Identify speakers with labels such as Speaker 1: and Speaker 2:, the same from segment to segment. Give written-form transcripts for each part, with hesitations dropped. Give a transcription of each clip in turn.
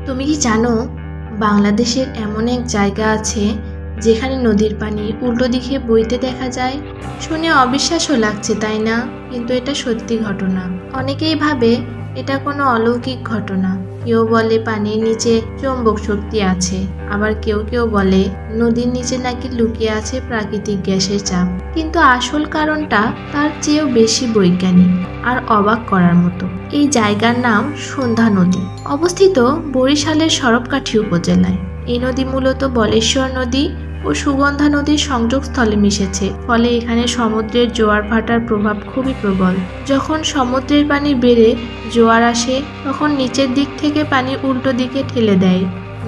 Speaker 1: তুমি কি জানো বাংলাদেশের এমন এক জায়গা আছে যেখানে নদীর পানি উল্টো দিকে বইতে দেখা যায়। শুনে অবিশ্বাস্য লাগছে তাই না? কিন্তু এটা সত্যি ঘটনা। অনেকেই ভাবে এটা কোনো অলৌকিক ঘটনা। কেউ বলে পানির নিচে চৌম্বক শক্তি আছে, আবার কেউ কেউ বলে নদীর নিচে নাকি লুকিয়ে আছে প্রাকৃতিক গ্যাসের চাপ। কিন্তু আসল কারণটা তার চেয়েও বেশি বৈজ্ঞানিক আর অবাক করার মতো। এই জায়গার নাম সন্ধ্যা নদী, অবস্থিত বরিশালের সরবকাঠি উপজেলায়। এই নদী মূলত বলেশ্বর নদী ও সুগন্ধা নদীর সংযোগস্থলে মিশেছে, ফলে এখানে সমুদ্রের জোয়ার ভাটার প্রভাব খুবই প্রবল। যখন সমুদ্রের পানি বেড়ে জোয়ার আসে, তখন নিচের দিক থেকে পানি উল্টো দিকে ঠেলে দেয়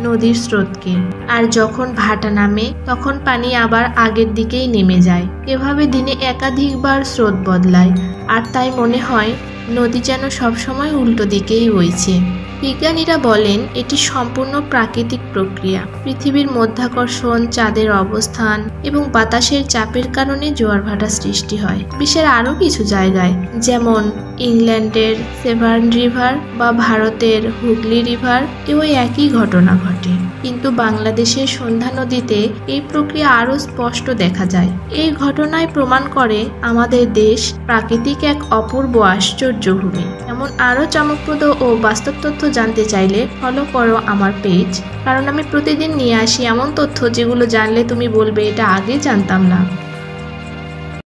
Speaker 1: নদীর স্রোতকে, আর যখন ভাটা নামে তখন পানি আবার আগের দিকেই নেমে যায়। এভাবে দিনে একাধিকবার স্রোত বদলায়, আর তাই মনে হয় নদী যেন সবসময় উল্টো দিকেই বইছে। বিজ্ঞানীরা বলেন এটি সম্পূর্ণ প্রাকৃতিক প্রক্রিয়া। পৃথিবীর মধ্যাকর্ষণ, চাঁদের অবস্থান এবং বাতাসের চাপের কারণে জোয়ার ভাটা সৃষ্টি হয়। বিশ্বের আরও কিছু জায়গায়, যেমন ইংল্যান্ডের সেভার্ন রিভার বা ভারতের হুগলি রিভার, এও একই ঘটনা ঘটে। কিন্তু বাংলাদেশের সন্ধ্যা নদীতে এই প্রক্রিয়া আরও স্পষ্ট দেখা যায়। এই ঘটনায় প্রমাণ করে আমাদের দেশ প্রাকৃতিক এক অপূর্ব আশ্চর্য ভূমি। এমন আরও চমকপ্রদ ও বাস্তব তথ্য জানতে চাইলে ফলো করো আমার পেজ, কারণ আমি প্রতিদিন নিয়ে আসি এমন তথ্য যেগুলো জানলে তুমি বলবে এটা আগে জানতাম না।